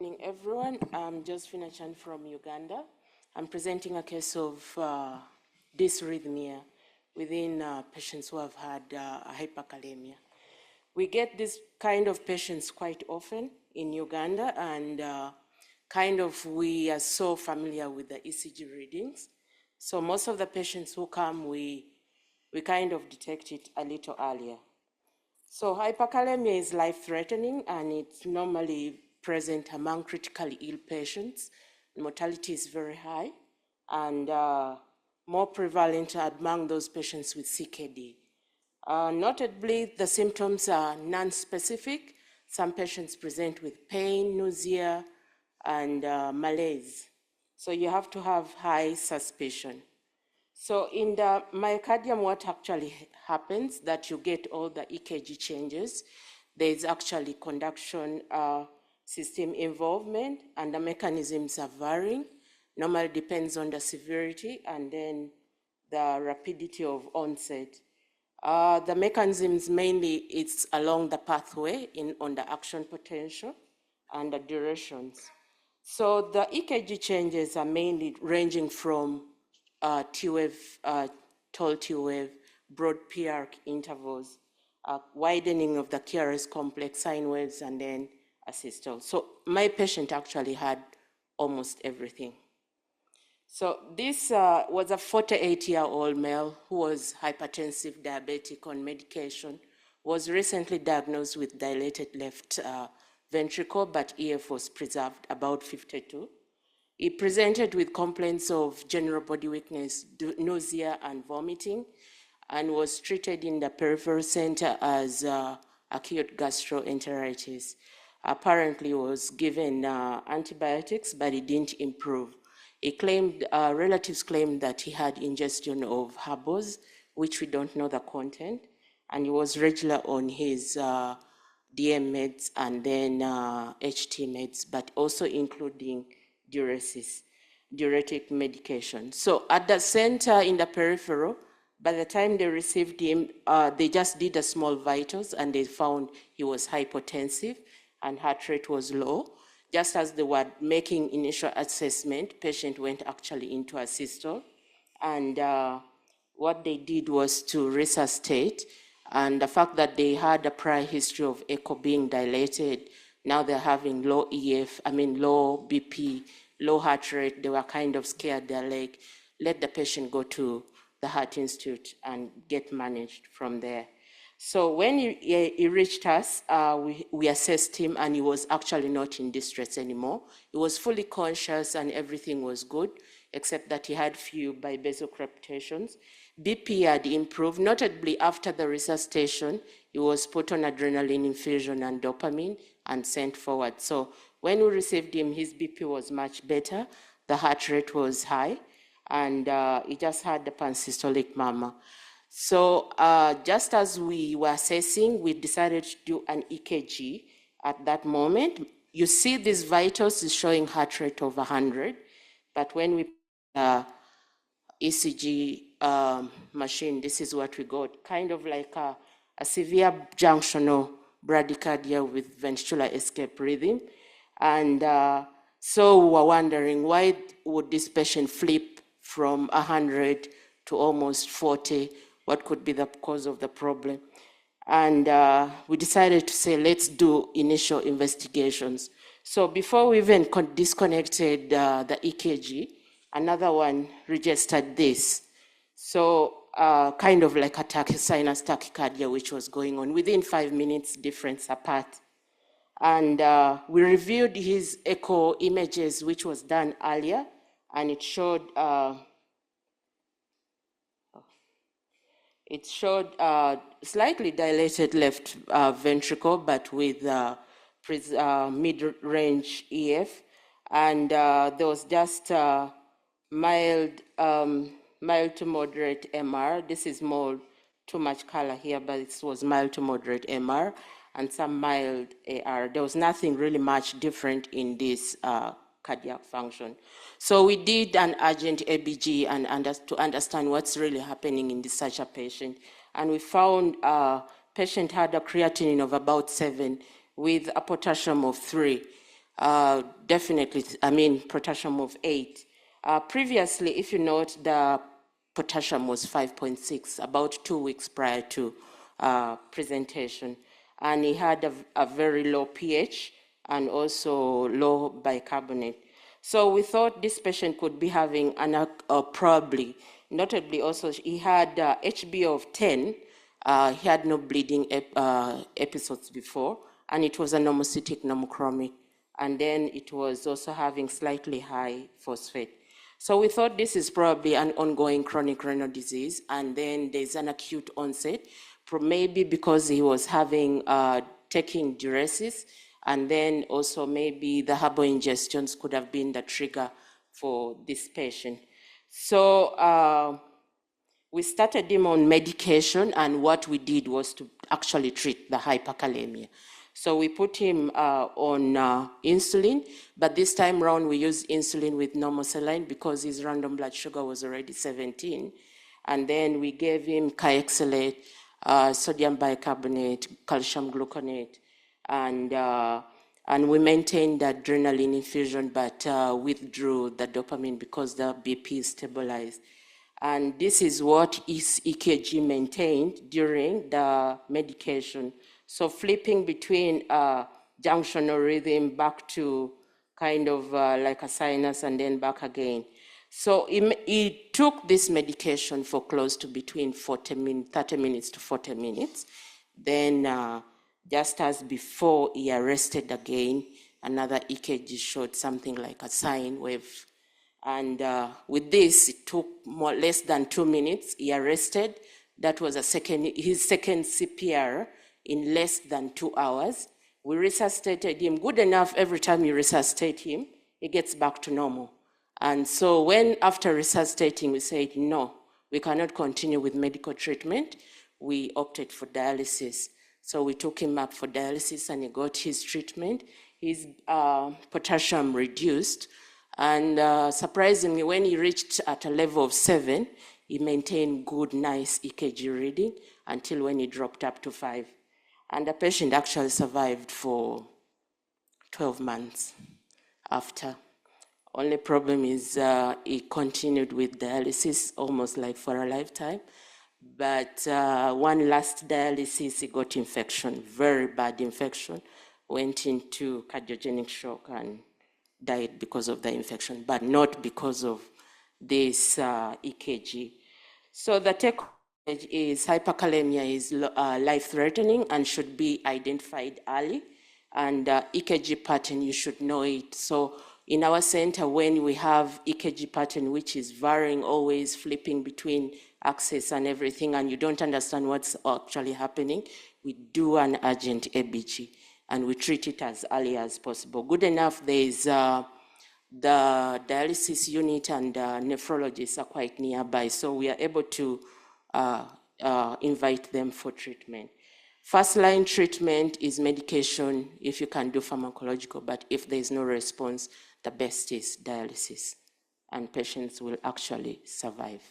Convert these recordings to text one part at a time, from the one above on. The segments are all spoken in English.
Good evening, everyone. I'm Josephine Achan from Uganda. I'm presenting a case of dysrhythmia within patients who have had hyperkalaemia. We get this kind of patients quite often in Uganda, and we are so familiar with the ECG readings. So most of the patients who come, we kind of detect it a little earlier. So hyperkalemia is life-threatening, and it's normally present among critically ill patients. Mortality is very high, and more prevalent among those patients with CKD. Notably, the symptoms are non-specific. Some patients present with pain, nausea, and malaise. So you have to have high suspicion. So in the myocardium, what actually happens that you get all the EKG changes. There is actually conduction system involvement, and the mechanisms are varying. Normally depends on the severity and then the rapidity of onset. The mechanisms mainly it's along the pathway on the action potential and the durations. So the EKG changes are mainly ranging from T-wave, tall T-wave, broad P-arc intervals, widening of the KRS complex, sine waves, and then asystole. So my patient actually had almost everything. So this was a 48-year-old male who was hypertensive, diabetic, on medication, was recently diagnosed with dilated left ventricle, but EF was preserved, about 52. He presented with complaints of general body weakness, nausea, and vomiting, and was treated in the peripheral center as acute gastroenteritis. Apparently was given antibiotics, but it didn't improve. He claimed, relatives claimed that he had ingestion of herbals, which we don't know the content, and he was regular on his DM meds and then HT meds, but also including diuretic medication. So at the center in the peripheral, by the time they received him, they just did a small vitals and they found he was hypotensive and heart rate was low. Just as they were making initial assessment, patient went actually into a systole, and what they did was to resuscitate, and the fact that they had a prior history of echo being dilated, now they're having low EF, low BP, low heart rate, they were kind of scared. They're like, let the patient go to the Heart Institute and get managed from there. So when he reached us, we assessed him, and he was actually not in distress anymore. He was fully conscious and everything was good, except that he had few bibasal crepitations. BP had improved, notably after the resuscitation. He was put on adrenaline infusion and dopamine and sent forward. So when we received him, his BP was much better, the heart rate was high, and he just had the pansystolic murmur. So just as we were assessing, we decided to do an EKG at that moment. You see these vitals is showing heart rate of 100, but when we ECG machine, this is what we got, kind of like a severe junctional bradycardia with ventricular escape rhythm. And so we were wondering, why would this patient flip from 100 to almost 40? What could be the cause of the problem? And we decided to say, let's do initial investigations. So before we even disconnected the EKG, another one registered this. So kind of like a sinus tachycardia, which was going on within 5 minutes difference apart. And we reviewed his echo images, which was done earlier, and it showed slightly dilated left ventricle, but with mid-range EF, and there was just mild to moderate MR. This is more too much color here, but it was mild to moderate MR and some mild AR. There was nothing really much different in this cardiac function. So we did an urgent ABG to understand what's really happening in such a patient. And we found patient had a creatinine of about 7 with a potassium of 3. definitely, potassium of 8. Previously, if you note, the potassium was 5.6, about 2 weeks prior to presentation. And he had a very low pH and also low bicarbonate. So we thought this patient could be having probably, notably also, he had HB of 10. He had no bleeding episodes before, and it was a normocytic normochromic. And then it was also having slightly high phosphate. So we thought this is probably an ongoing chronic renal disease, and then there's an acute onset, maybe because he was having taking diuresis, and then also maybe the herbal ingestions could have been the trigger for this patient. So we started him on medication, and what we did was to actually treat the hyperkalaemia. So we put him on insulin, but this time around we used insulin with normal saline because his random blood sugar was already 17. And then we gave him Kayexalate, sodium bicarbonate, calcium gluconate, and we maintained the adrenaline infusion, but withdrew the dopamine because the BP is stabilized. And this is what his EKG maintained during the medication. So flipping between junctional rhythm back to kind of like a sinus and then back again. So he took this medication for close to between 30 minutes to 40 minutes. Then just as before he arrested again, another EKG showed something like a sine wave. And with this, it took less than 2 minutes. He arrested. That was his second CPR in less than 2 hours. We resuscitated him. Good enough, every time you resuscitate him, he gets back to normal. And so when after resuscitating, we said, no, we cannot continue with medical treatment, we opted for dialysis. So we took him up for dialysis and he got his treatment. His potassium reduced. And surprisingly, when he reached at a level of 7, he maintained good, nice EKG reading until when he dropped up to 5. And the patient actually survived for 12 months after. Only problem is he continued with dialysis almost like for a lifetime. But one last dialysis, he got infection, very bad infection, went into cardiogenic shock and died because of the infection, but not because of this EKG. So the take is hyperkalemia is life-threatening and should be identified early. And EKG pattern, you should know it. So in our center, when we have EKG pattern, which is varying, always flipping between axis and everything, and you don't understand what's actually happening, we do an urgent ABG, and we treat it as early as possible. Good enough, there's the dialysis unit and nephrologists are quite nearby, so we are able to invite them for treatment. First line treatment is medication if you can do pharmacological, but if there is no response, the best is dialysis, and patients will actually survive.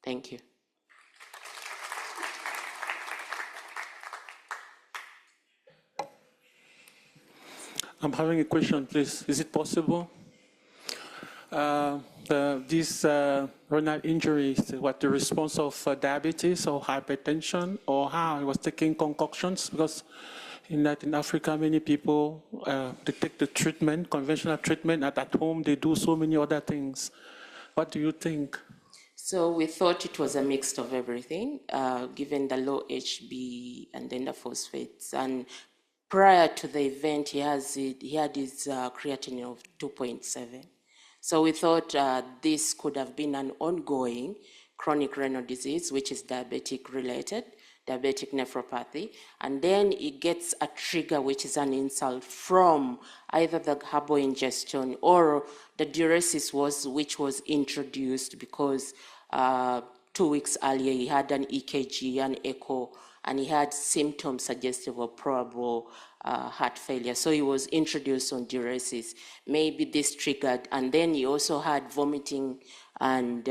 Thank you. I'm having a question, please. Is it possible? These renal injuries, what the response of diabetes or hypertension, or how he was taking concoctions? Because in Africa, many people, they take the treatment, conventional treatment, and at home they do so many other things. What do you think? So we thought it was a mix of everything, given the low HB and then the phosphates. And prior to the event, he had his creatinine of 2.7. So we thought this could have been an ongoing chronic renal disease, which is diabetic related, diabetic nephropathy. And then it gets a trigger, which is an insult from either the herbal ingestion or the diuresis which was introduced because 2 weeks earlier he had an EKG, an echo, and he had symptoms suggestive of probable heart failure. So he was introduced on diuresis. Maybe this triggered, and then he also had vomiting and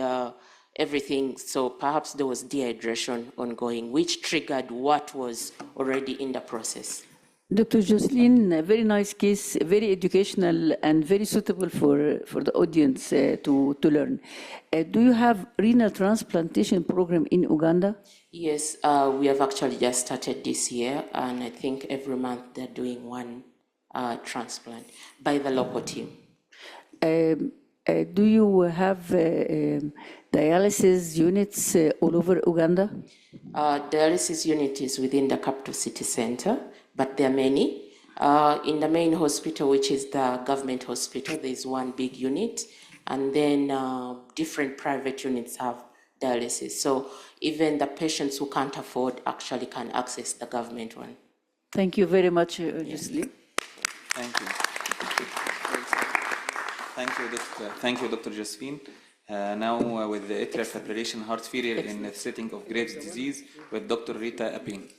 everything. So perhaps there was dehydration ongoing, which triggered what was already in the process. Dr. Josephine, a very nice case, very educational and very suitable for the audience to learn. Do you have renal transplantation program in Uganda? Yes, we have actually just started this year, and I think every month they're doing one transplant by the local team. Do you have dialysis units all over Uganda? Dialysis unit is within the capital city center, but there are many. In the main hospital, which is the government hospital, there's one big unit, and then different private units have dialysis. So even the patients who can't afford actually can access the government one. Thank you very much, Josephine. Thank you. Thank you, Dr. Josephine. Now with the atrial fibrillation heart failure in the setting of Graves' disease with Dr. Rita Achan.